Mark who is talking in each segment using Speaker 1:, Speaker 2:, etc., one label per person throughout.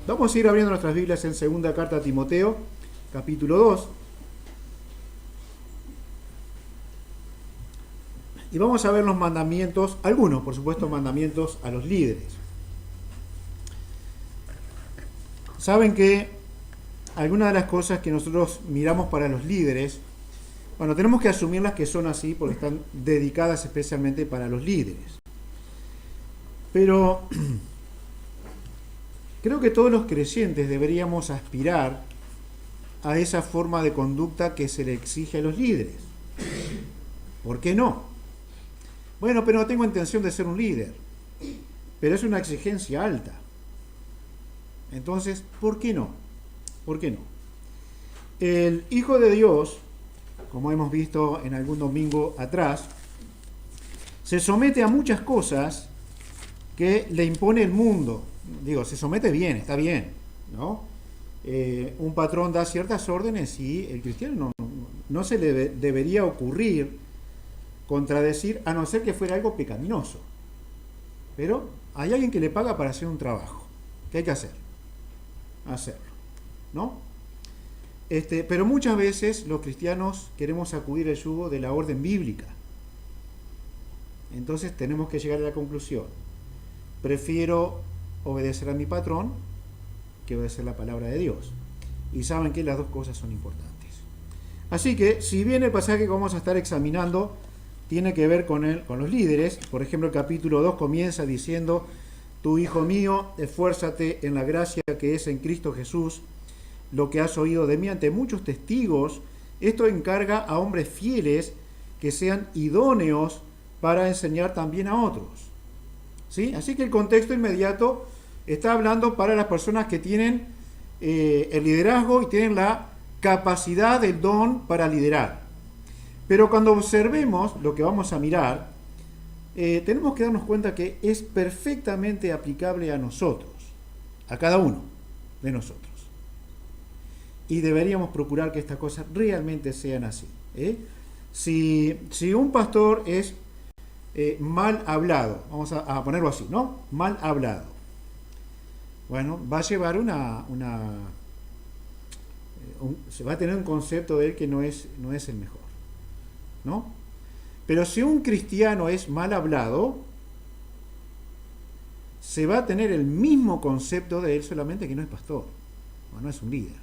Speaker 1: Vamos a ir abriendo nuestras Biblias en segunda carta a Timoteo, capítulo 2. Y vamos a ver los mandamientos, algunos, por supuesto, mandamientos a los líderes. Saben que algunas de las cosas que nosotros miramos para los líderes, bueno, tenemos que asumirlas que son así porque están dedicadas especialmente para los líderes. Pero creo que todos los creyentes deberíamos aspirar a esa forma de conducta que se le exige a los líderes. ¿Por qué no? Bueno, pero no tengo intención de ser un líder. Pero es una exigencia alta. Entonces, ¿por qué no? ¿Por qué no? El Hijo de Dios, como hemos visto en algún domingo atrás, se somete a muchas cosas que le impone el mundo. Digo, se somete bien, está bien, ¿no? Un patrón da ciertas órdenes y el cristiano no se le debería ocurrir contradecir, a no ser que fuera algo pecaminoso. Pero hay alguien que le paga para hacer un trabajo. ¿Qué hay que hacer? Hacerlo, ¿no? Pero muchas veces los cristianos queremos sacudir el yugo de la orden bíblica. Entonces tenemos que llegar a la conclusión: prefiero obedecer a mi patrón que obedecer la palabra de Dios. Y saben que las dos cosas son importantes. Así que, si bien el pasaje que vamos a estar examinando tiene que ver con los líderes, por ejemplo, el capítulo 2 comienza diciendo: tu hijo mío, esfuérzate en la gracia que es en Cristo Jesús, lo que has oído de mí ante muchos testigos. Esto encarga a hombres fieles que sean idóneos para enseñar también a otros. ¿Sí? Así que el contexto inmediato está hablando para las personas que tienen el liderazgo y tienen la capacidad del don para liderar. Pero cuando observemos lo que vamos a mirar, tenemos que darnos cuenta que es perfectamente aplicable a nosotros, a cada uno de nosotros. Y deberíamos procurar que estas cosas realmente sean así. Si un pastor es mal hablado, vamos a ponerlo así, ¿no? Mal hablado. Bueno, va a llevar se va a tener un concepto de él que no es el mejor, ¿no? Pero si un cristiano es mal hablado, se va a tener el mismo concepto de él, solamente que no es pastor, o no es un líder.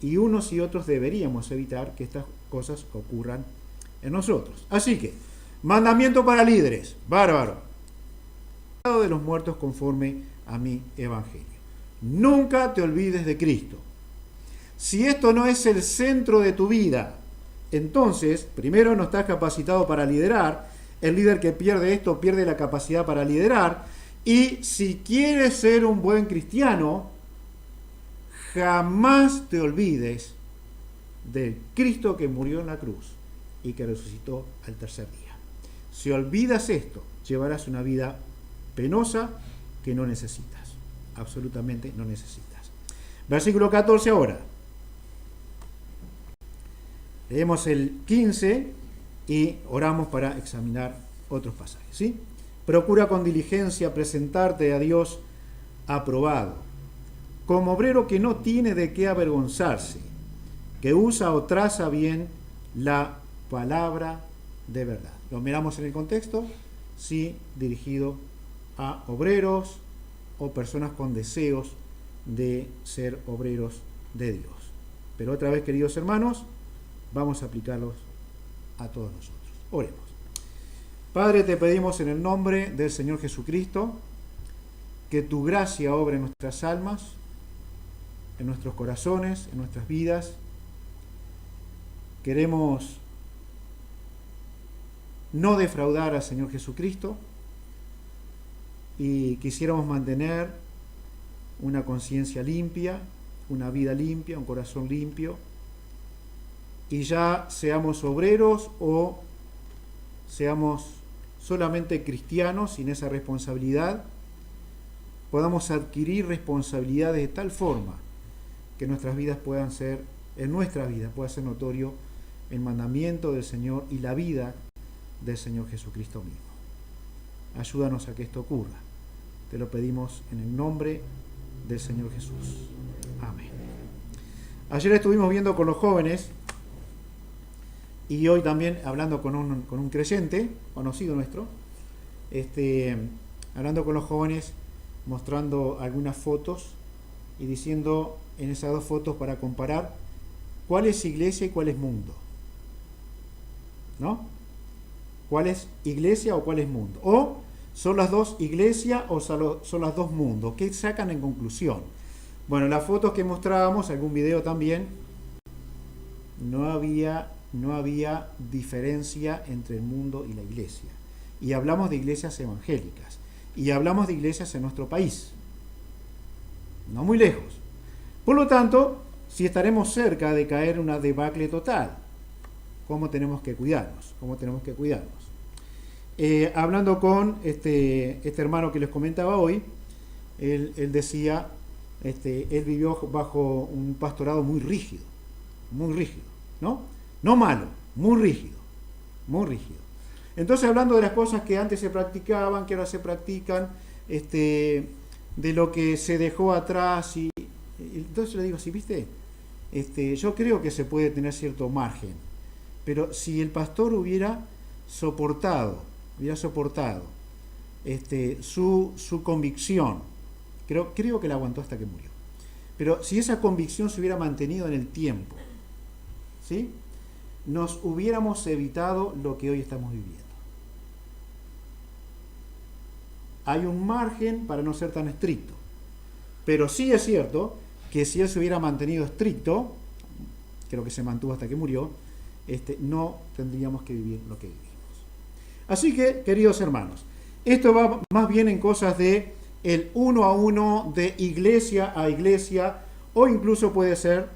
Speaker 1: Y unos y otros deberíamos evitar que estas cosas ocurran en nosotros. Así que, mandamiento para líderes, bárbaro. De los muertos conforme a mi evangelio. Nunca te olvides de Cristo. Si esto no es el centro de tu vida, entonces, primero, no estás capacitado para liderar. El líder que pierde esto pierde la capacidad para liderar. Y si quieres ser un buen cristiano, jamás te olvides del Cristo que murió en la cruz y que resucitó al tercer día. Si olvidas esto, llevarás una vida penosa que no necesitas. Absolutamente no necesitas. Versículo 14 ahora. Leemos el 15 y oramos para examinar otros pasajes, ¿sí? Procura con diligencia presentarte a Dios aprobado, como obrero que no tiene de qué avergonzarse, que usa o traza bien la palabra de verdad. Lo miramos en el contexto, sí, dirigido a obreros o personas con deseos de ser obreros de Dios. Pero otra vez, queridos hermanos, vamos a aplicarlos a todos nosotros. Oremos. Padre, te pedimos en el nombre del Señor Jesucristo que tu gracia obre en nuestras almas, en nuestros corazones, en nuestras vidas. Queremos no defraudar al Señor Jesucristo y quisiéramos mantener una conciencia limpia, una vida limpia, un corazón limpio, y ya seamos obreros o seamos solamente cristianos sin esa responsabilidad, podamos adquirir responsabilidades de tal forma que nuestras vidas puedan ser, en nuestra vida pueda ser notorio el mandamiento del Señor y la vida del Señor Jesucristo mismo. Ayúdanos a que esto ocurra. Te lo pedimos en el nombre del Señor Jesús. Amén. Ayer estuvimos viendo con los jóvenes y hoy también hablando con un creyente, conocido nuestro, hablando con los jóvenes, mostrando algunas fotos y diciendo en esas dos fotos para comparar cuál es iglesia y cuál es mundo. ¿No? ¿Cuál es iglesia o cuál es mundo? O son las dos iglesia o son las dos mundos. ¿Qué sacan en conclusión? Bueno, las fotos que mostrábamos, algún video también, no había diferencia entre el mundo y la iglesia. Y hablamos de iglesias evangélicas. Y hablamos de iglesias en nuestro país. No muy lejos. Por lo tanto, si estaremos cerca de caer en una debacle total, ¿cómo tenemos que cuidarnos? ¿Cómo tenemos que cuidarnos? Hablando con este hermano que les comentaba hoy, él decía, él vivió bajo un pastorado muy rígido, ¿no? No malo, muy rígido. Entonces, hablando de las cosas que antes se practicaban, que ahora se practican, de lo que se dejó atrás, y entonces le digo, ¿sí viste? Yo creo que se puede tener cierto margen, pero si el pastor hubiera soportado su convicción, creo que la aguantó hasta que murió, pero si esa convicción se hubiera mantenido en el tiempo, ¿sí?, nos hubiéramos evitado lo que hoy estamos viviendo. Hay un margen para no ser tan estricto, pero sí es cierto que si él se hubiera mantenido estricto, creo que se mantuvo hasta que murió, no tendríamos que vivir lo que vivimos. Así que, queridos hermanos, esto va más bien en cosas de el uno a uno, de iglesia a iglesia, o incluso puede ser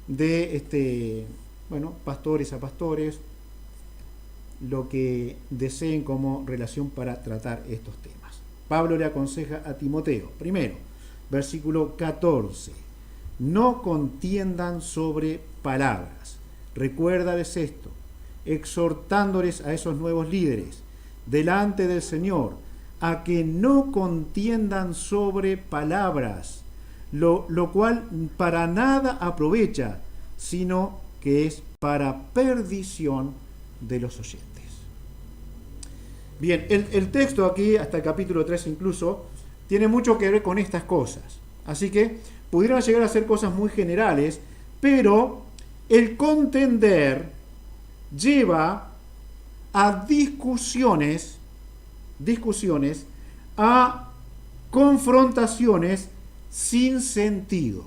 Speaker 1: de pastores a pastores, lo que deseen como relación para tratar estos temas. Pablo le aconseja a Timoteo, primero, versículo 14, no contiendan sobre palabras. Recuérdales esto, exhortándoles a esos nuevos líderes delante del Señor, a que no contiendan sobre palabras, lo cual para nada aprovecha, sino que es para perdición de los oyentes. Bien, el texto aquí, hasta el capítulo 3 incluso, tiene mucho que ver con estas cosas. Así que pudieran llegar a ser cosas muy generales, pero el contender lleva a discusiones, a confrontaciones sin sentido.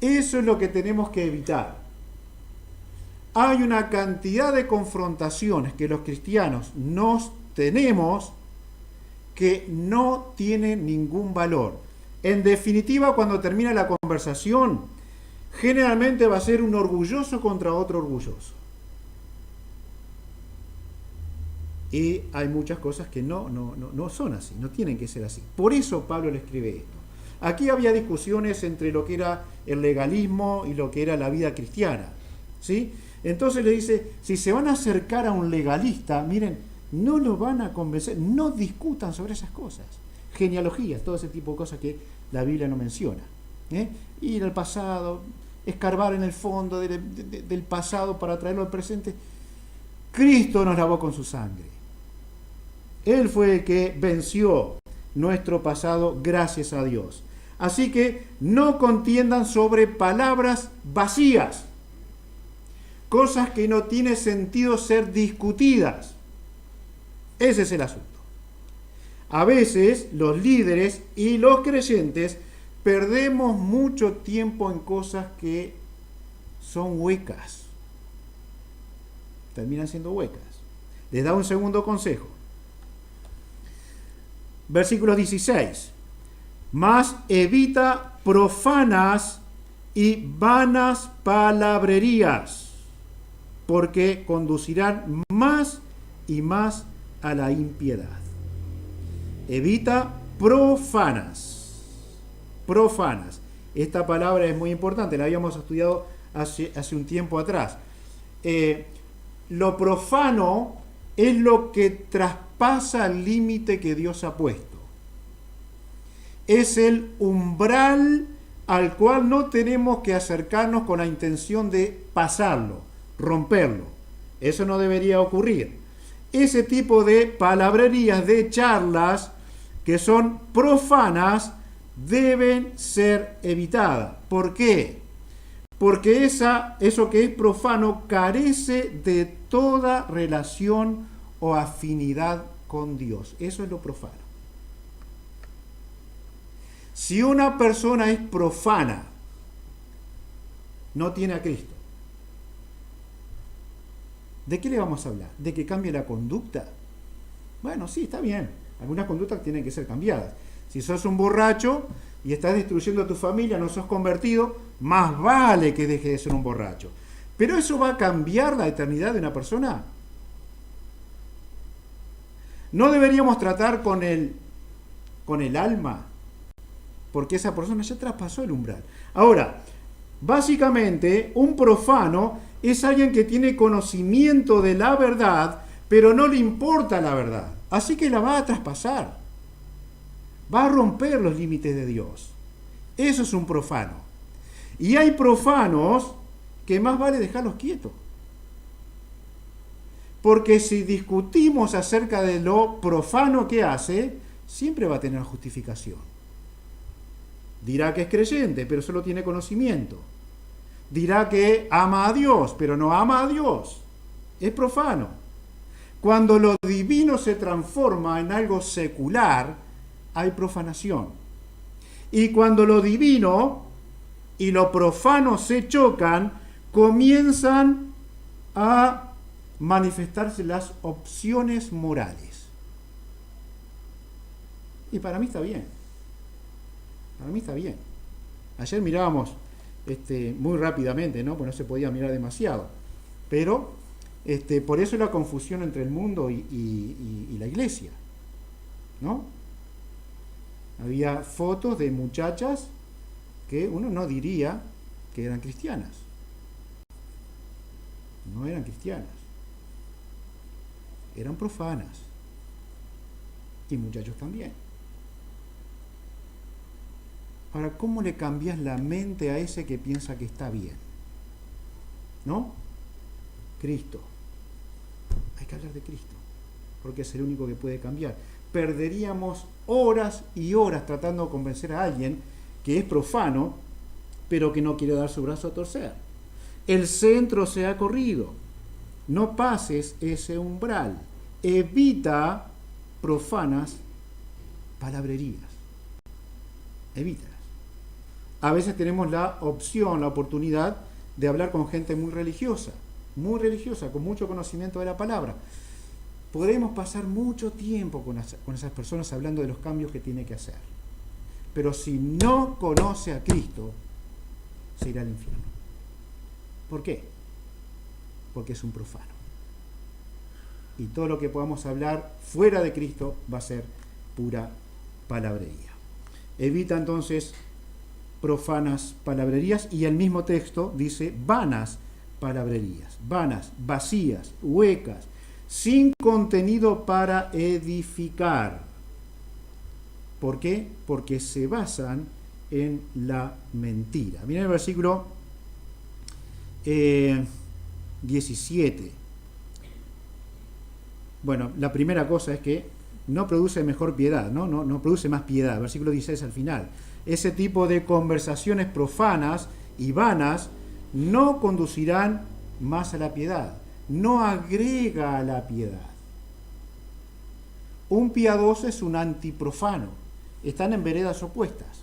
Speaker 1: Eso es lo que tenemos que evitar. Hay una cantidad de confrontaciones que los cristianos nos tenemos que no tienen ningún valor. En definitiva, cuando termina la conversación, generalmente va a ser un orgulloso contra otro orgulloso. Y hay muchas cosas que no son así, no tienen que ser así. Por eso Pablo le escribe esto. Aquí había discusiones entre lo que era el legalismo y lo que era la vida cristiana, ¿sí? Entonces le dice, si se van a acercar a un legalista, miren, no lo van a convencer, no discutan sobre esas cosas. Genealogías, todo ese tipo de cosas que la Biblia no menciona. Ir al pasado, escarbar en el fondo del pasado para traerlo al presente. Cristo nos lavó con su sangre. Él fue el que venció nuestro pasado, gracias a Dios. Así que no contiendan sobre palabras vacías, cosas que no tiene sentido ser discutidas. Ese es el asunto. A veces los líderes y los creyentes perdemos mucho tiempo en cosas que son huecas. Terminan siendo huecas. Les da un segundo consejo. Versículo 16. Mas evita profanas y vanas palabrerías, porque conducirán más y más a la impiedad. Evita profanas. Profanas. Esta palabra es muy importante, la habíamos estudiado hace un tiempo atrás. Lo profano es lo que traspasa el límite que Dios ha puesto. es el umbral al cual no tenemos que acercarnos con la intención de pasarlo, romperlo. Eso no debería ocurrir. Ese tipo de palabrerías, de charlas que son profanas, deben ser evitadas. ¿Por qué? Porque eso que es profano carece de toda relación o afinidad con Dios. Eso es lo profano. Si una persona es profana, no tiene a Cristo, ¿de qué le vamos a hablar? ¿De que cambie la conducta? Bueno, sí, está bien. Algunas conductas tienen que ser cambiadas. Si sos un borracho y estás destruyendo a tu familia, no sos convertido, más vale que deje de ser un borracho. ¿Pero eso va a cambiar la eternidad de una persona? No deberíamos tratar con el alma, porque esa persona ya traspasó el umbral. Ahora, básicamente, un profano es alguien que tiene conocimiento de la verdad, pero no le importa la verdad. Así que la va a traspasar. Va a romper los límites de Dios. Eso es un profano. Y hay profanos que más vale dejarlos quietos. Porque si discutimos acerca de lo profano que hace, siempre va a tener justificación. Dirá que es creyente, pero solo tiene conocimiento. Dirá que ama a Dios, pero no ama a Dios. Es profano. Cuando lo divino se transforma en algo secular, hay profanación. Y cuando lo divino y lo profano se chocan, comienzan a manifestarse las opciones morales. Y para mí está bien. Para mí está bien. Ayer mirábamos muy rápidamente, ¿no? Porque no se podía mirar demasiado. Pero por eso la confusión entre el mundo y la iglesia, ¿no? Había fotos de muchachas que uno no diría que eran cristianas. No eran cristianas. Eran profanas. Y muchachos también. Ahora, ¿cómo le cambias la mente a ese que piensa que está bien? ¿No? Cristo. Hay que hablar de Cristo, porque es el único que puede cambiar. Perderíamos horas y horas tratando de convencer a alguien que es profano, pero que no quiere dar su brazo a torcer. El centro se ha corrido. No pases ese umbral. Evita profanas palabrerías. Evítalas. A veces tenemos la opción, la oportunidad de hablar con gente muy religiosa, con mucho conocimiento de la palabra. Podemos pasar mucho tiempo con esas personas hablando de los cambios que tiene que hacer. Pero si no conoce a Cristo, se irá al infierno. ¿Por qué? Porque es un profano. Y todo lo que podamos hablar fuera de Cristo va a ser pura palabrería. Evita entonces profanas palabrerías, y el mismo texto dice vanas palabrerías, vanas, vacías, huecas, sin contenido para edificar. ¿Por qué? Porque se basan en la mentira. Miren el versículo 17. Bueno, la primera cosa es que no produce mejor piedad, no produce más piedad. Versículo 16 al final. Ese tipo de conversaciones profanas y vanas no conducirán más a la piedad, no agrega a la piedad. Un piadoso es un antiprofano, están en veredas opuestas.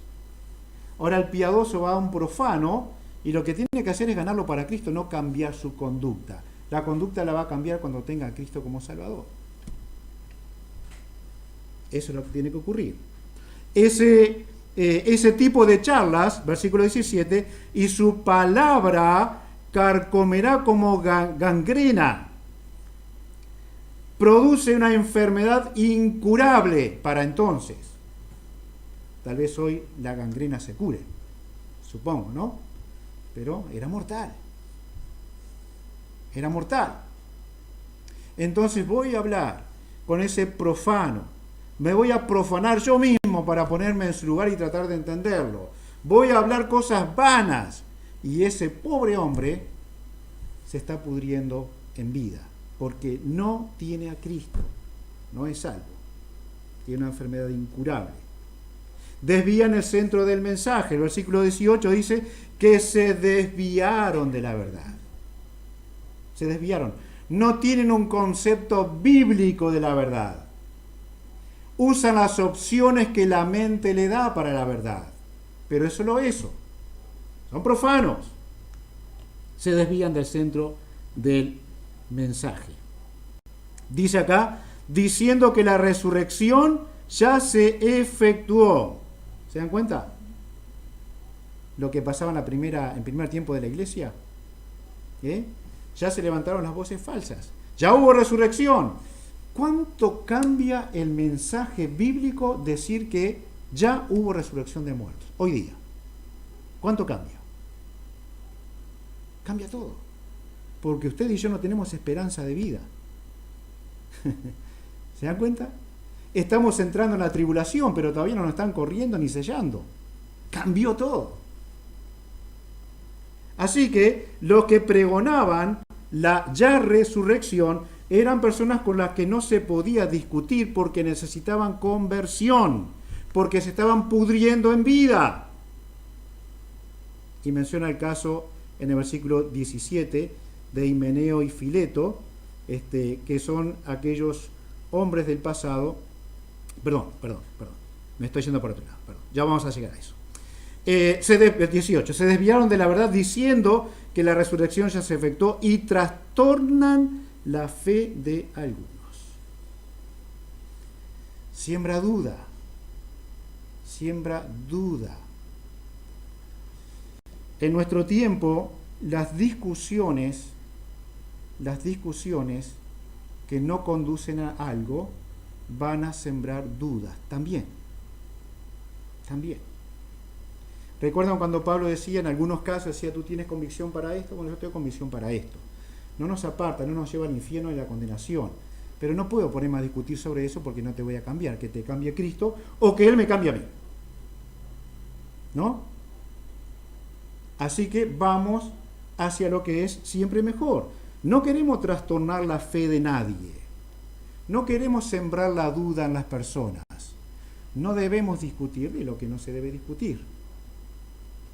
Speaker 1: Ahora el piadoso va a un profano y lo que tiene que hacer es ganarlo para Cristo, no cambiar su conducta. La conducta la va a cambiar cuando tenga a Cristo como Salvador. Eso es lo que tiene que ocurrir. Ese tipo de charlas, versículo 17, y su palabra carcomerá como gangrena. Produce una enfermedad incurable para entonces. Tal vez hoy la gangrena se cure, supongo, ¿no? Pero era mortal. Era mortal. Entonces voy a hablar con ese profano. Me voy a profanar yo mismo mismo para ponerme en su lugar y tratar de entenderlo. Voy a hablar cosas vanas. Y ese pobre hombre se está pudriendo en vida, porque no tiene a Cristo, no es salvo, tiene una enfermedad incurable. Desvían el centro del mensaje. El versículo 18 dice que se desviaron de la verdad. Se desviaron. No tienen un concepto bíblico de la verdad. Usan las opciones que la mente le da para la verdad. Pero es solo eso. Son profanos. Se desvían del centro del mensaje. Dice acá, diciendo que la resurrección ya se efectuó. ¿Se dan cuenta? Lo que pasaba en primer tiempo de la iglesia. Ya se levantaron las voces falsas. Ya hubo resurrección. ¿Cuánto cambia el mensaje bíblico decir que ya hubo resurrección de muertos? Hoy día. ¿Cuánto cambia? Cambia todo. Porque usted y yo no tenemos esperanza de vida. ¿Se dan cuenta? Estamos entrando en la tribulación, pero todavía no nos están corriendo ni sellando. Cambió todo. Así que los que pregonaban la ya resurrección eran personas con las que no se podía discutir porque necesitaban conversión, porque se estaban pudriendo en vida. Y menciona el caso en el versículo 17 de Himeneo y Fileto, que son aquellos hombres del pasado. Perdón, me estoy yendo por otro lado, perdón. Ya vamos a llegar a eso. 18. Se desviaron de la verdad diciendo que la resurrección ya se efectuó y trastornan la fe de algunos. Siembra duda. En nuestro tiempo, las discusiones que no conducen a algo van a sembrar dudas también. ¿Recuerdan cuando Pablo decía, en algunos casos, decía, tú tienes convicción para esto? Bueno, yo tengo convicción para esto. No nos aparta, no nos lleva al infierno y a la condenación. Pero no puedo ponerme a discutir sobre eso porque no te voy a cambiar, que te cambie Cristo o que Él me cambie a mí. ¿No? Así que vamos hacia lo que es siempre mejor. No queremos trastornar la fe de nadie. No queremos sembrar la duda en las personas. No debemos discutir de lo que no se debe discutir.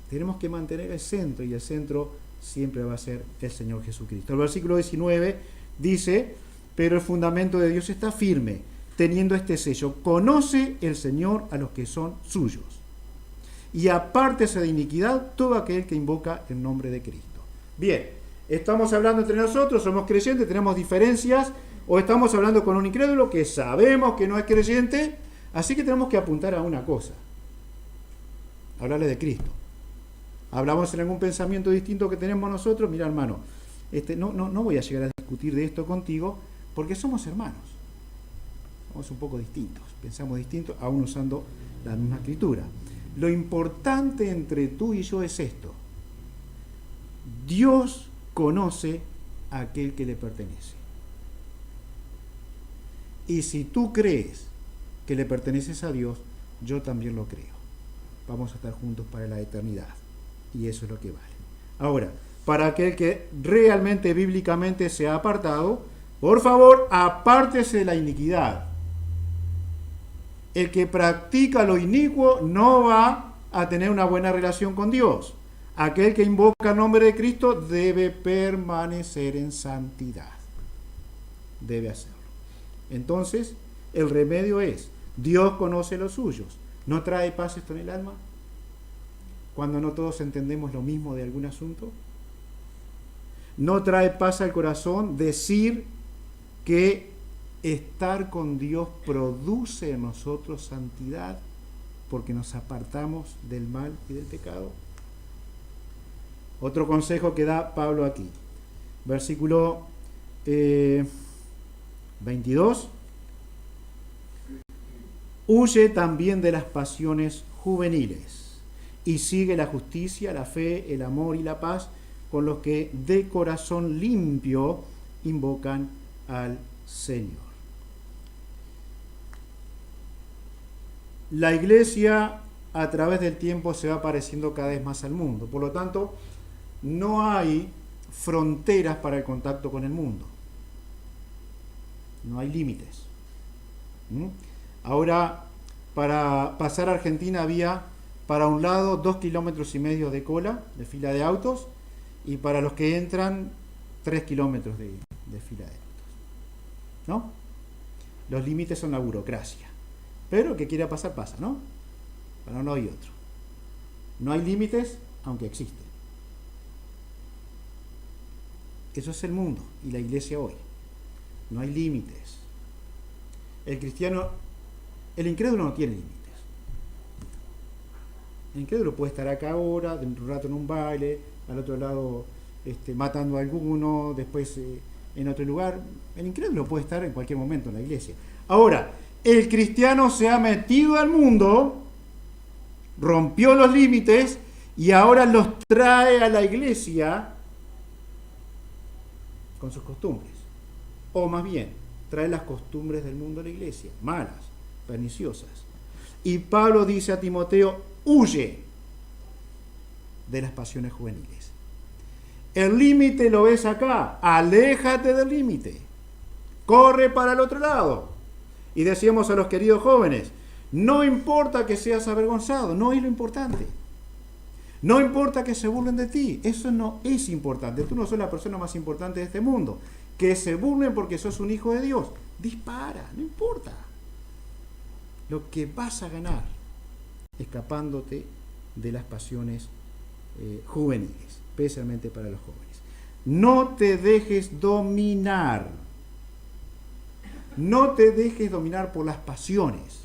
Speaker 1: Tenemos que mantener el centro, y el centro siempre va a ser el Señor Jesucristo. El versículo 19 dice, pero el fundamento de Dios está firme, teniendo este sello. Conoce el Señor a los que son suyos. Y apártese de iniquidad todo aquel que invoca el nombre de Cristo. Bien, estamos hablando entre nosotros, somos creyentes, tenemos diferencias, o estamos hablando con un incrédulo que sabemos que no es creyente, así que tenemos que apuntar a una cosa. Hablarle de Cristo. Hablamos en algún pensamiento distinto que tenemos nosotros, mira hermano, no voy a llegar a discutir de esto contigo, porque somos hermanos. Somos un poco distintos, pensamos distintos, aún usando la misma escritura. Lo importante entre tú y yo es esto. Dios conoce a aquel que le pertenece. Y si tú crees que le perteneces a Dios, yo también lo creo. Vamos a estar juntos para la eternidad. Y eso es lo que vale. Ahora, para aquel que realmente bíblicamente se ha apartado, por favor, apártese de la iniquidad. El que practica lo inicuo no va a tener una buena relación con Dios. Aquel que invoca el nombre de Cristo debe permanecer en santidad. Debe hacerlo. Entonces, el remedio es, Dios conoce los suyos. ¿No trae paz esto en el alma? Cuando no todos entendemos lo mismo de algún asunto. ¿No trae paz al corazón decir que estar con Dios produce en nosotros santidad porque nos apartamos del mal y del pecado? Otro consejo que da Pablo aquí. Versículo 22. Huye también de las pasiones juveniles y sigue la justicia, la fe, el amor y la paz con los que de corazón limpio invocan al Señor. la iglesia a través del tiempo se va pareciendo cada vez más al mundo. Por lo tanto, no hay fronteras para el contacto con el mundo. No hay límites. Ahora, para pasar a Argentina había, para un lado, 2,5 kilómetros de cola, de fila de autos, y para los que entran, 3 kilómetros de fila de autos. ¿No? Los límites son la burocracia. Pero el que quiera pasar, pasa, ¿no? Para un lado y otro. No hay límites, aunque existen. Eso es el mundo y la iglesia hoy. No hay límites. El cristiano, el incrédulo no tiene límites. El incrédulo puede estar acá ahora, dentro de un rato en un baile, al otro lado matando a alguno, después en otro lugar. El incrédulo puede estar en cualquier momento en la iglesia. Ahora, el cristiano se ha metido al mundo, rompió los límites y ahora los trae a la iglesia con sus costumbres. O más bien, trae las costumbres del mundo a la iglesia, malas, perniciosas. Y Pablo dice a Timoteo, huye de las pasiones juveniles. El límite lo ves acá, aléjate del límite, corre para el otro lado. Y decíamos a los queridos jóvenes, no importa que seas avergonzado, no es lo importante. No importa que se burlen de ti, eso no es importante. Tú no sos la persona más importante de este mundo. Que se burlen porque sos un hijo de Dios. Dispara, no importa. Lo que vas a ganar escapándote de las pasiones juveniles, especialmente para los jóvenes. No te dejes dominar. No te dejes dominar por las pasiones.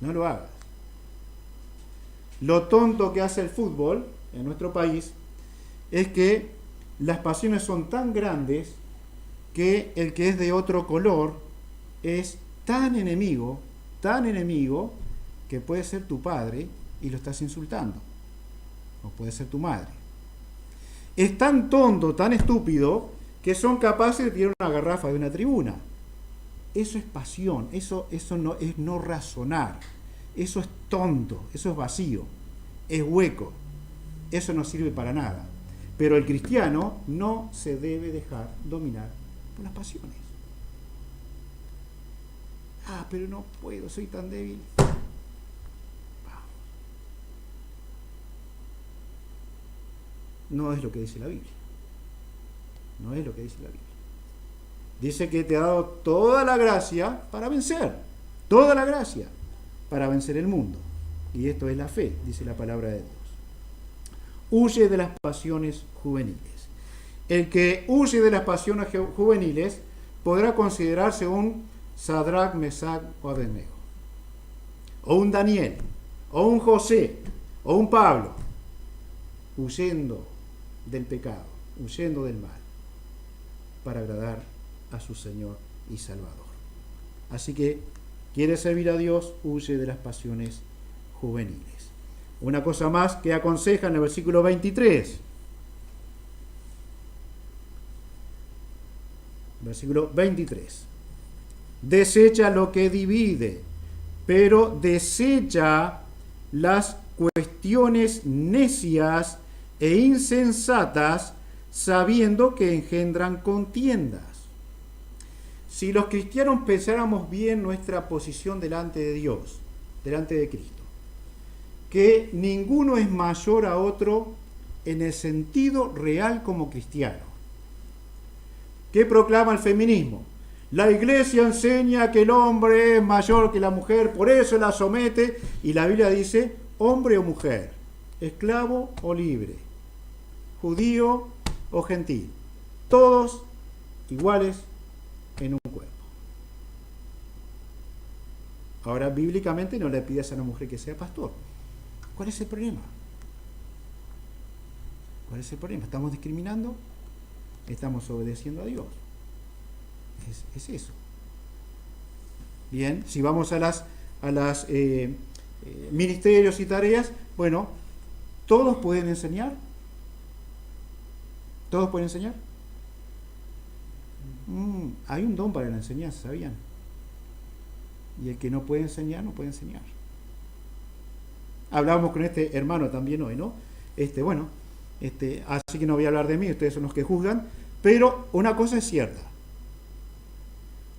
Speaker 1: No lo hagas. Lo tonto que hace el fútbol en nuestro país es que las pasiones son tan grandes que el que es de otro color es tan enemigo que puede ser tu padre y lo estás insultando. O puede ser tu madre. Es tan tonto, tan estúpido, que son capaces de tirar una garrafa de una tribuna. Eso es pasión, eso no es no razonar. Eso es tonto, eso es vacío, es hueco, eso no sirve para nada. Pero el cristiano no se debe dejar dominar por las pasiones. Ah, pero no puedo, soy tan débil. Vamos. No es lo que dice la Biblia. No es lo que dice la Biblia. Dice que te ha dado toda la gracia para vencer. Toda la gracia para vencer el mundo. Y esto es la fe, dice la palabra de Dios. Huye de las pasiones juveniles. El que huye de las pasiones juveniles podrá considerarse un Sadrach, Mesach o Abednego. O un Daniel, o un José, o un Pablo. Huyendo del pecado, huyendo del mal, para agradar a su Señor y Salvador. Así que, ¿quieres servir a Dios? Huye de las pasiones juveniles. Una cosa más que aconseja en el versículo 23. Versículo 23. Desecha lo que divide, pero desecha las cuestiones necias e insensatas, sabiendo que engendran contiendas. Si los cristianos pensáramos bien nuestra posición delante de Dios, delante de Cristo, que ninguno es mayor a otro en el sentido real como cristiano. ¿Qué proclama el feminismo? La iglesia enseña que el hombre es mayor que la mujer, por eso la somete, y la Biblia dice, hombre o mujer, esclavo o libre, judío o gentil, todos iguales en un cuerpo. Ahora, bíblicamente no le pides a una mujer que sea pastor. ¿Cuál es el problema? ¿Cuál es el problema? ¿Estamos discriminando? ¿Estamos obedeciendo a Dios? Es eso. Bien, si vamos a las ministerios y tareas, bueno, ¿todos pueden enseñar? ¿Todos pueden enseñar? Hay un don para la enseñanza, ¿sabían? Y el que no puede enseñar, no puede enseñar. Hablábamos con este hermano también hoy, ¿no? Así que no voy a hablar de mí, ustedes son los que juzgan, pero una cosa es cierta.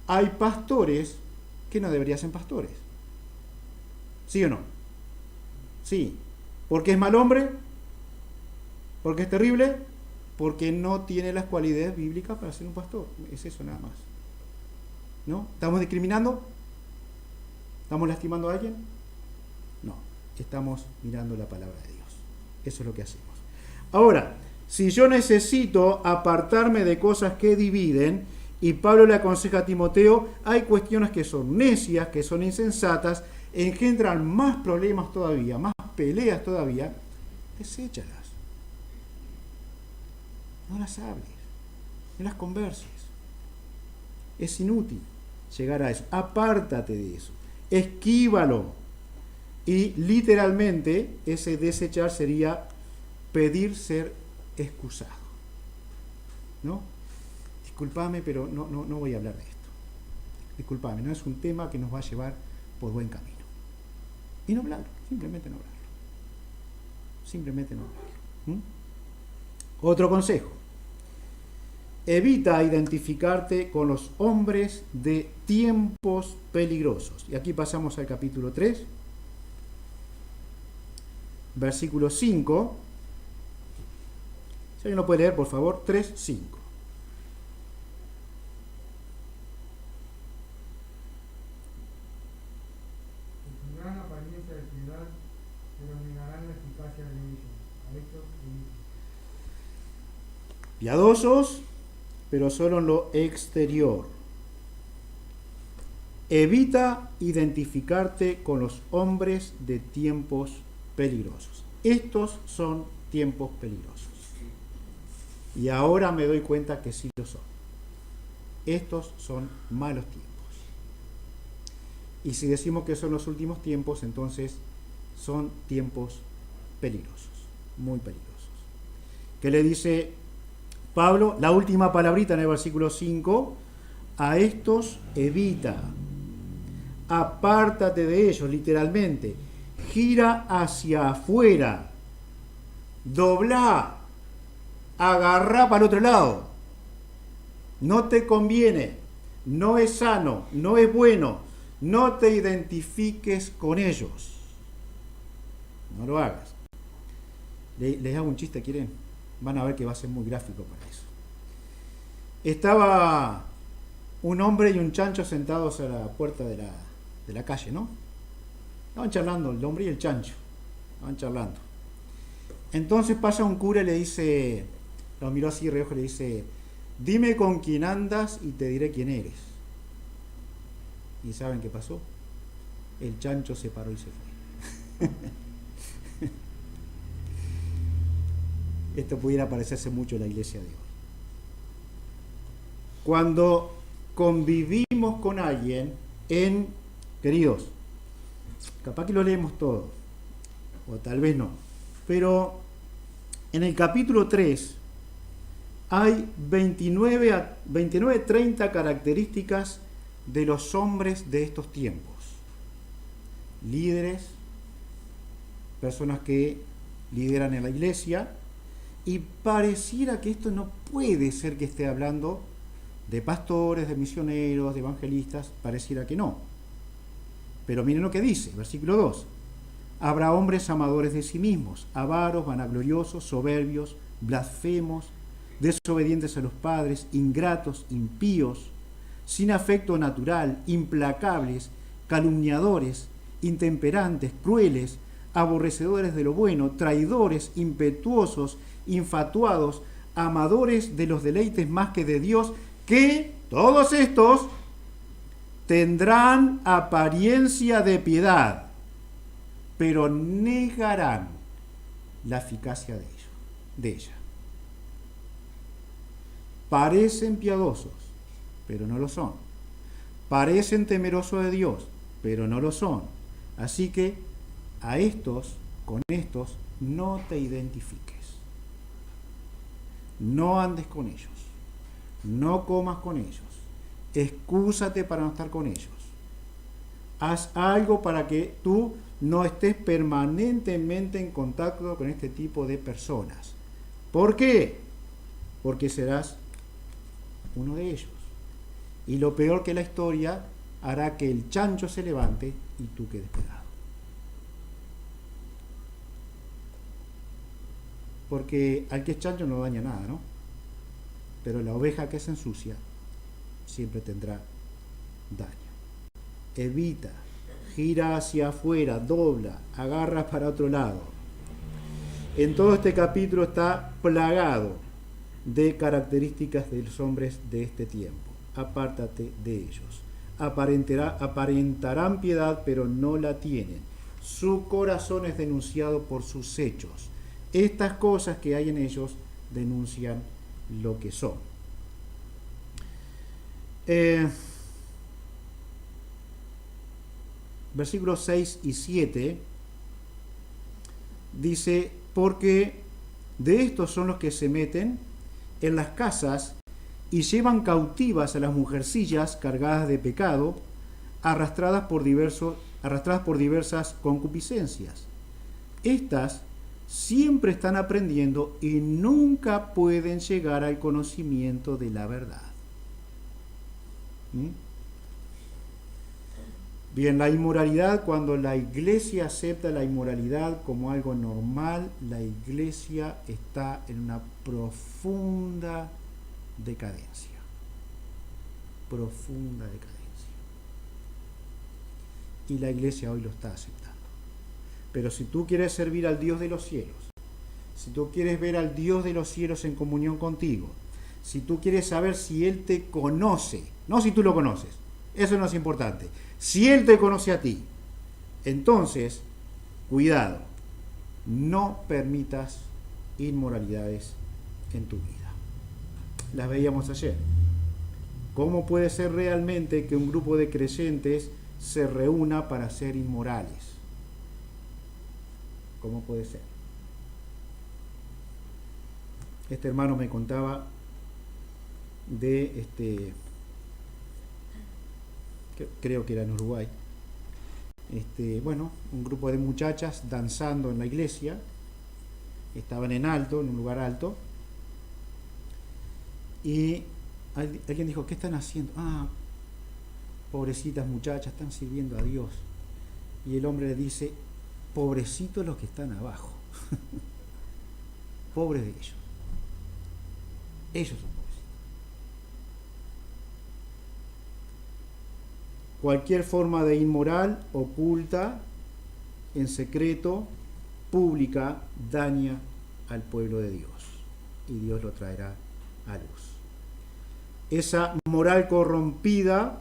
Speaker 1: Hay pastores que no deberían ser pastores. ¿Sí o no? Sí. ¿Por qué es mal hombre? ¿Porque es terrible? Porque no tiene las cualidades bíblicas para ser un pastor. Es eso nada más. ¿No? ¿Estamos discriminando? ¿Estamos lastimando a alguien? No. Estamos mirando la palabra de Dios. Eso es lo que hacemos. Ahora, si yo necesito apartarme de cosas que dividen, y Pablo le aconseja a Timoteo, hay cuestiones que son necias, que son insensatas, engendran más problemas todavía, más peleas todavía, deséchalas. No las hables, no las converses. Es inútil llegar a eso. Apártate de eso. Esquívalo. Y literalmente ese desechar sería pedir ser excusado. ¿No? Disculpame, pero no voy a hablar de esto. Disculpame, no es un tema que nos va a llevar por buen camino. Y no hablarlo, simplemente no hablarlo. Simplemente no hablarlo. Otro consejo. Evita identificarte con los hombres de tiempos peligrosos. Y aquí pasamos al capítulo 3, versículo 5. Si alguien lo puede leer, por favor, 3, 5.
Speaker 2: Tendrán apariencia de piedad, pero negarán la eficacia de ellos. A estos
Speaker 1: Piadosos, pero solo en lo exterior. Evita identificarte con los hombres de tiempos peligrosos. Estos son tiempos peligrosos. Y ahora me doy cuenta que sí lo son. Estos son malos tiempos. Y si decimos que son los últimos tiempos, entonces son tiempos peligrosos, muy peligrosos. ¿Qué le dice Pablo? La última palabrita en el versículo 5, a estos evita, apártate de ellos, literalmente, gira hacia afuera, dobla, agarrá para el otro lado, no te conviene, no es sano, no es bueno, no te identifiques con ellos, no lo hagas. Les hago un chiste, ¿quieren? Van a ver que va a ser muy gráfico para eso. Estaba un hombre y un chancho sentados a la puerta de la calle, ¿no? Estaban charlando, el hombre y el chancho. Estaban charlando. Entonces pasa un cura y le dice, lo miró así de reojo y le dice, dime con quién andas y te diré quién eres. ¿Y saben qué pasó? El chancho se paró y se fue. Esto pudiera parecerse mucho a la iglesia de hoy. Cuando convivimos con alguien queridos, capaz que lo leemos todo, o tal vez no, pero en el capítulo 3 hay 30 características de los hombres de estos tiempos. Líderes, personas que lideran en la iglesia, y pareciera que esto no puede ser que esté hablando de pastores, de misioneros, de evangelistas, pareciera que no. Pero miren lo que dice, versículo 2. Habrá hombres amadores de sí mismos, avaros, vanagloriosos, soberbios, blasfemos, desobedientes a los padres, ingratos, impíos, sin afecto natural, implacables, calumniadores, intemperantes, crueles, aborrecedores de lo bueno, traidores, impetuosos, infatuados, amadores de los deleites más que de Dios, que todos estos tendrán apariencia de piedad, pero negarán la eficacia de ella. Parecen piadosos, pero no lo son. Parecen temerosos de Dios, pero no lo son. Así que con estos, no te identifiques. No andes con ellos. No comas con ellos. Excúsate para no estar con ellos. Haz algo para que tú no estés permanentemente en contacto con este tipo de personas. ¿Por qué? Porque serás uno de ellos. Y lo peor que la historia hará que el chancho se levante y tú quedes pegado. Porque al que es chancho no daña nada, ¿no? Pero la oveja que se ensucia siempre tendrá daño. Evita, gira hacia afuera, dobla, agarra para otro lado. En todo este capítulo está plagado de características de los hombres de este tiempo. Apártate de ellos. Aparentarán piedad, pero no la tienen. Su corazón es denunciado por sus hechos. Estas cosas que hay en ellos denuncian lo que son. Versículos 6 y 7 dice: porque de estos son los que se meten en las casas y llevan cautivas a las mujercillas cargadas de pecado, arrastradas por diversas concupiscencias. Estas siempre están aprendiendo y nunca pueden llegar al conocimiento de la verdad. Bien, la inmoralidad, cuando la iglesia acepta la inmoralidad como algo normal, la iglesia está en una profunda decadencia. Profunda decadencia. Y la iglesia hoy lo está aceptando. Pero si tú quieres servir al Dios de los cielos, si tú quieres ver al Dios de los cielos en comunión contigo, si tú quieres saber si Él te conoce, no si tú lo conoces, eso no es importante, si Él te conoce a ti, entonces, cuidado, no permitas inmoralidades en tu vida. Las veíamos ayer. ¿Cómo puede ser realmente que un grupo de creyentes se reúna para ser inmorales? ¿Cómo puede ser? Este hermano me contaba de creo que era en Uruguay, un grupo de muchachas danzando en la iglesia, estaban en un lugar alto, y alguien dijo: ¿qué están haciendo? Pobrecitas muchachas, están sirviendo a Dios. Y el hombre le dice: pobrecitos los que están abajo. Pobres de ellos. Ellos son pobrecitos. Cualquier forma de inmoral, oculta, en secreto, pública, daña al pueblo de Dios. Y Dios lo traerá a luz. Esa moral corrompida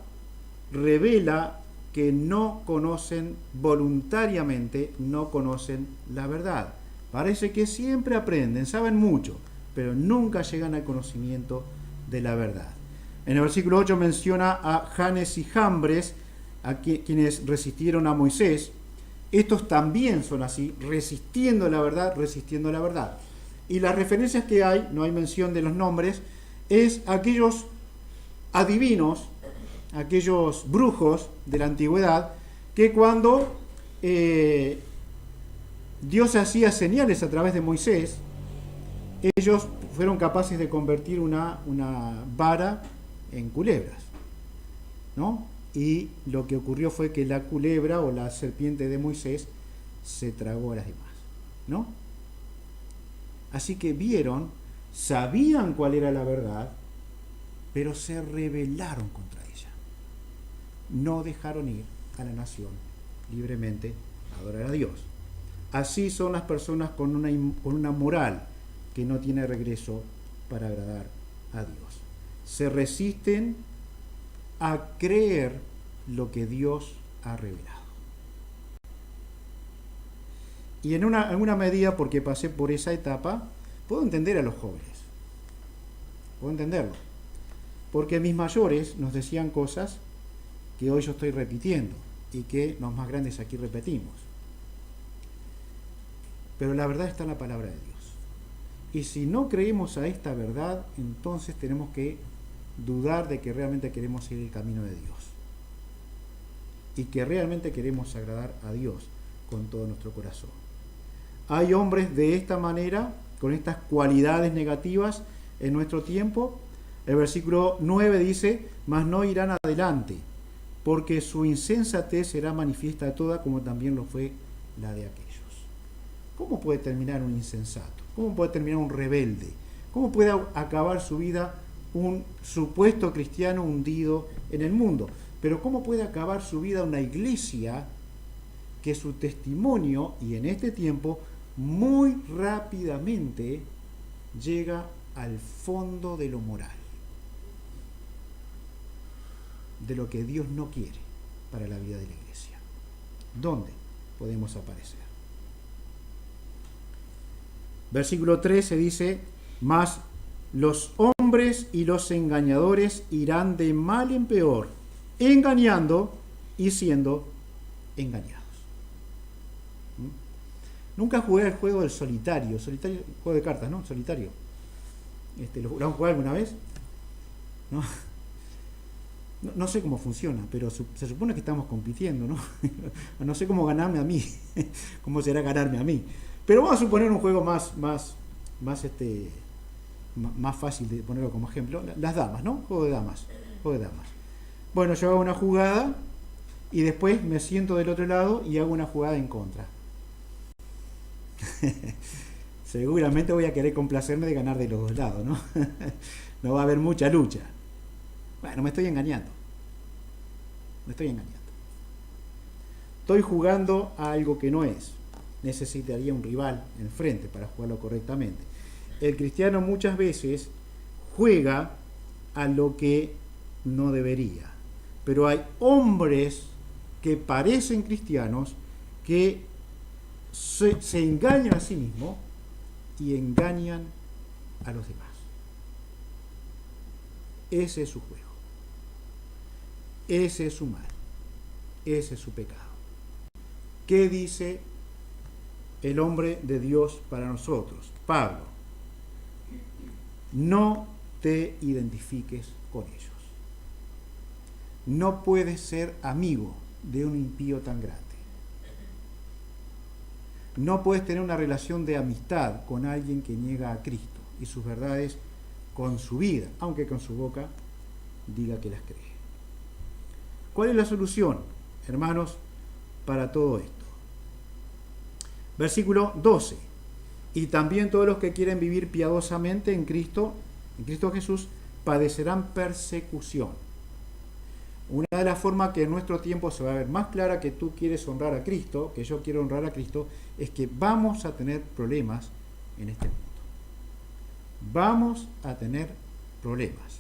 Speaker 1: revela que no conocen voluntariamente, no conocen la verdad. Parece que siempre aprenden, saben mucho, pero nunca llegan al conocimiento de la verdad. En el versículo 8 menciona a Janes y Jambres, a quienes resistieron a Moisés. Estos también son así, resistiendo la verdad. Y las referencias que hay, no hay mención de los nombres, es aquellos adivinos, aquellos brujos de la antigüedad, que cuando Dios hacía señales a través de Moisés, ellos fueron capaces de convertir una vara en culebras, ¿no? Y lo que ocurrió fue que la culebra o la serpiente de Moisés se tragó a las demás, ¿no? Así que sabían cuál era la verdad, pero se rebelaron contra ella. No dejaron ir a la nación libremente a adorar a Dios. Así son las personas con una moral que no tiene regreso para agradar a Dios. Se resisten a creer lo que Dios ha revelado. Y en alguna medida, porque pasé por esa etapa, puedo entender a los jóvenes. Puedo entenderlo. Porque mis mayores nos decían cosas que hoy yo estoy repitiendo y que los más grandes aquí repetimos. Pero la verdad está en la palabra de Dios. Y si no creemos a esta verdad, entonces tenemos que dudar de que realmente queremos seguir el camino de Dios. y que realmente queremos agradar a Dios con todo nuestro corazón. Hay hombres de esta manera, con estas cualidades negativas en nuestro tiempo. El versículo 9 dice: mas no irán adelante, porque su insensatez será manifiesta a toda, como también lo fue la de aquellos. ¿Cómo puede terminar un insensato? ¿Cómo puede terminar un rebelde? ¿Cómo puede acabar su vida un supuesto cristiano hundido en el mundo? Pero ¿cómo puede acabar su vida una iglesia que su testimonio, y en este tiempo, muy rápidamente llega al fondo de lo moral, de lo que Dios no quiere para la vida de la iglesia? ¿Dónde podemos aparecer? Versículo 13 dice: mas los hombres y los engañadores irán de mal en peor, engañando y siendo engañados. Nunca jugué el juego del solitario, juego de cartas, ¿no? Solitario. ¿Lo han jugado alguna vez? ¿No? No sé cómo funciona, pero se supone que estamos compitiendo, ¿no? No sé cómo ganarme a mí, cómo será ganarme a mí. Pero vamos a suponer un juego más fácil de ponerlo como ejemplo. Las damas, ¿no? Juego de damas. Bueno, yo hago una jugada y después me siento del otro lado y hago una jugada en contra. Seguramente voy a querer complacerme de ganar de los dos lados, ¿no? No va a haber mucha lucha. Bueno, me estoy engañando. Estoy jugando a algo que no es. Necesitaría un rival enfrente para jugarlo correctamente. El cristiano muchas veces juega a lo que no debería. Pero hay hombres que parecen cristianos que se engañan a sí mismos y engañan a los demás. Ese es su juego. Ese es su mal. Ese es su pecado. ¿Qué dice el hombre de Dios para nosotros? Pablo: no te identifiques con ellos. No puedes ser amigo de un impío tan grande. No puedes tener una relación de amistad con alguien que niega a Cristo y sus verdades con su vida, aunque con su boca diga que las cree. ¿Cuál es la solución, hermanos, para todo esto? Versículo 12. Y también todos los que quieren vivir piadosamente en Cristo Jesús, padecerán persecución. Una de las formas que en nuestro tiempo se va a ver más clara que tú quieres honrar a Cristo, que yo quiero honrar a Cristo, es que vamos a tener problemas en este mundo. Vamos a tener problemas.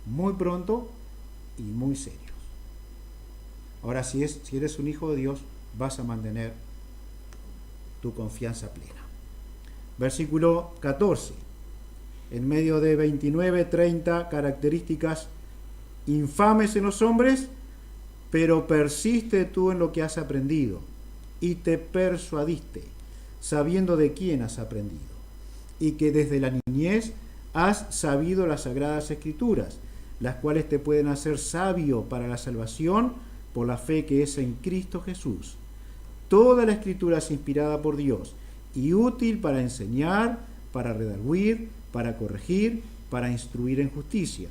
Speaker 1: Muy pronto y muy serios. Ahora, si eres un hijo de Dios, vas a mantener tu confianza plena. Versículo 14. En medio de 29, 30 características infames en los hombres, pero persiste tú en lo que has aprendido y te persuadiste, sabiendo de quién has aprendido, y que desde la niñez has sabido las sagradas escrituras, las cuales te pueden hacer sabio para la salvación por la fe que es en Cristo Jesús. Toda la escritura es inspirada por Dios y útil para enseñar, para redarguir, para corregir, para instruir en justicia,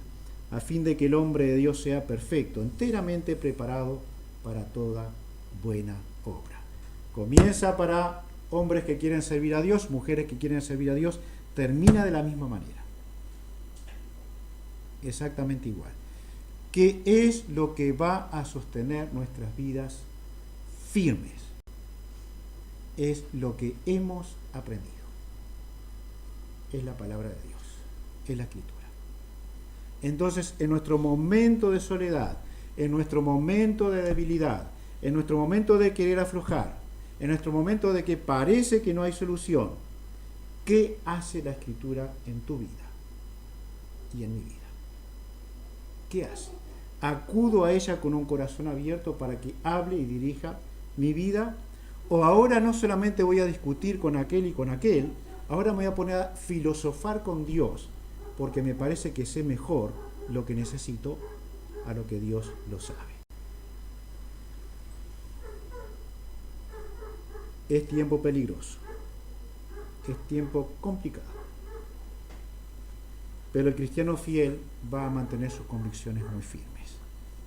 Speaker 1: a fin de que el hombre de Dios sea perfecto, enteramente preparado para toda buena obra. Comienza para hombres que quieren servir a Dios, mujeres que quieren servir a Dios, termina de la misma manera. Exactamente igual. ¿Qué es lo que va a sostener nuestras vidas firmes? Es lo que hemos aprendido. Es la palabra de Dios, es la Escritura. Entonces, en nuestro momento de soledad, en nuestro momento de debilidad, en nuestro momento de querer aflojar, en nuestro momento de que parece que no hay solución, ¿qué hace la Escritura en tu vida y en mi vida? ¿Qué hace? ¿Acudo a ella con un corazón abierto para que hable y dirija mi vida? ¿O ahora no solamente voy a discutir con aquel y con aquel, ahora me voy a poner a filosofar con Dios, porque me parece que sé mejor lo que necesito a lo que Dios lo sabe? es tiempo peligroso, es tiempo complicado. Pero el cristiano fiel va a mantener sus convicciones muy firmes,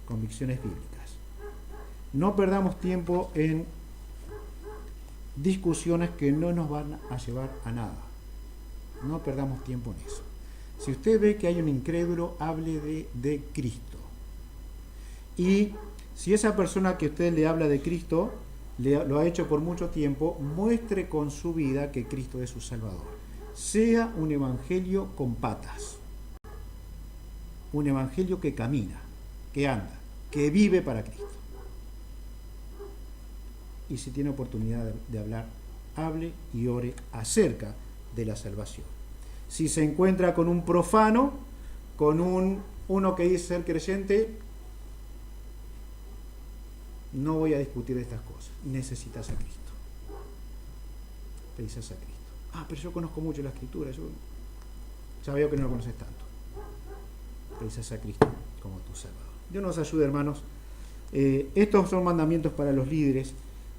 Speaker 1: convicciones bíblicas. No perdamos tiempo en discusiones que no nos van a llevar a nada. No perdamos tiempo en eso. Si usted ve que hay un incrédulo, hable de Cristo. Y si esa persona que usted le habla de Cristo lo ha hecho por mucho tiempo, muestre con su vida que Cristo es su Salvador. Sea un evangelio con patas. Un evangelio que camina, que anda, que vive para Cristo. Y si tiene oportunidad de hablar, hable y ore acerca de la salvación. Si se encuentra con un profano, con uno que dice ser creyente, no voy a discutir de estas cosas. Necesitas a Cristo. Precisas a Cristo. Pero yo conozco mucho la Escritura. Ya veo que no lo conoces tanto. Precisas a Cristo como tu Salvador. Dios nos ayude, hermanos. Estos son mandamientos para los líderes.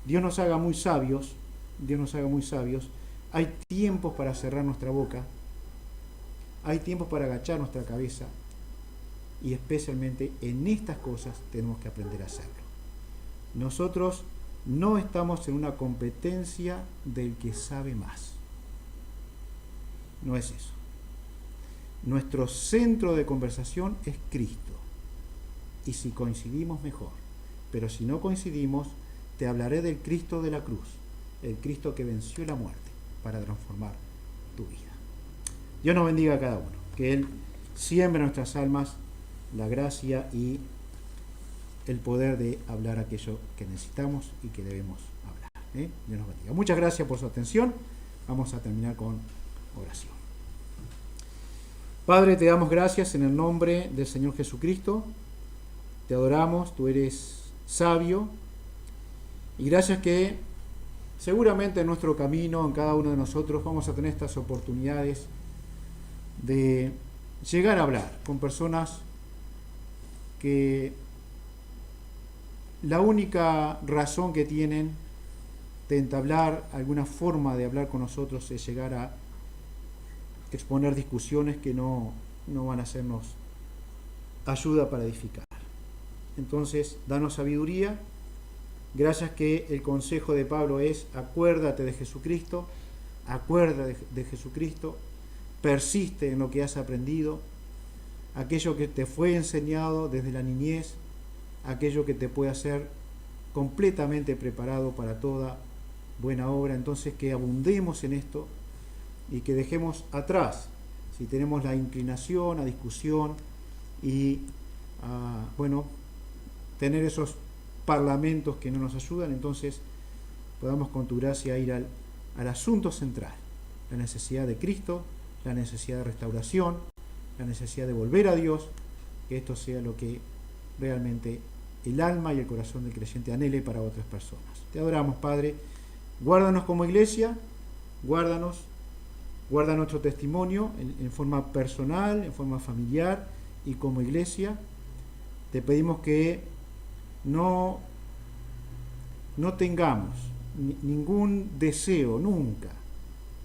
Speaker 1: Dios nos haga muy sabios. Dios nos haga muy sabios. Hay tiempos para cerrar nuestra boca. Hay tiempos para agachar nuestra cabeza. Y especialmente en estas cosas tenemos que aprender a hacerlo. Nosotros no estamos en una competencia del que sabe más. No es eso. Nuestro centro de conversación es Cristo. Y si coincidimos, mejor. Pero si no coincidimos, te hablaré del Cristo de la cruz. El Cristo que venció la muerte para transformar tu vida. Dios nos bendiga a cada uno. Que Él siembre en nuestras almas la gracia y el poder de hablar aquello que necesitamos y que debemos hablar. Dios nos bendiga. Muchas gracias por su atención. Vamos a terminar con oración. Padre, te damos gracias en el nombre del Señor Jesucristo. Te adoramos, tú eres sabio. Y gracias que seguramente en nuestro camino, en cada uno de nosotros, vamos a tener estas oportunidades de llegar a hablar con personas que la única razón que tienen de entablar alguna forma de hablar con nosotros es llegar a exponer discusiones que no van a hacernos ayuda para edificar. Entonces, danos sabiduría. Gracias que el consejo de Pablo es: acuérdate de Jesucristo, acuérdate de Jesucristo, persiste en lo que has aprendido, aquello que te fue enseñado desde la niñez, aquello que te puede hacer completamente preparado para toda buena obra. Entonces, que abundemos en esto y que dejemos atrás, si tenemos la inclinación a discusión y tener esos parlamentos que no nos ayudan, entonces podamos con tu gracia ir al asunto central, la necesidad de Cristo, la necesidad de restauración, la necesidad de volver a Dios, que esto sea lo que realmente el alma y el corazón del creyente anhele para otras personas. Te adoramos, Padre. Guárdanos como iglesia, guarda nuestro testimonio en forma personal, en forma familiar y como iglesia. Te pedimos que no tengamos ningún deseo nunca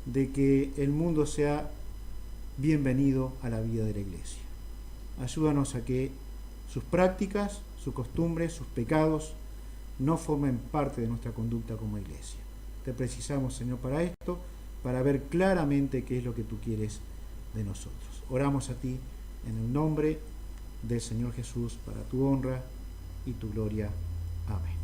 Speaker 1: de que el mundo sea bienvenido a la vida de la iglesia. Ayúdanos a que sus prácticas, sus costumbres, sus pecados no formen parte de nuestra conducta como iglesia. Te precisamos, Señor, para esto, para ver claramente qué es lo que tú quieres de nosotros. Oramos a ti en el nombre del Señor Jesús, para tu honra y tu gloria. Amén.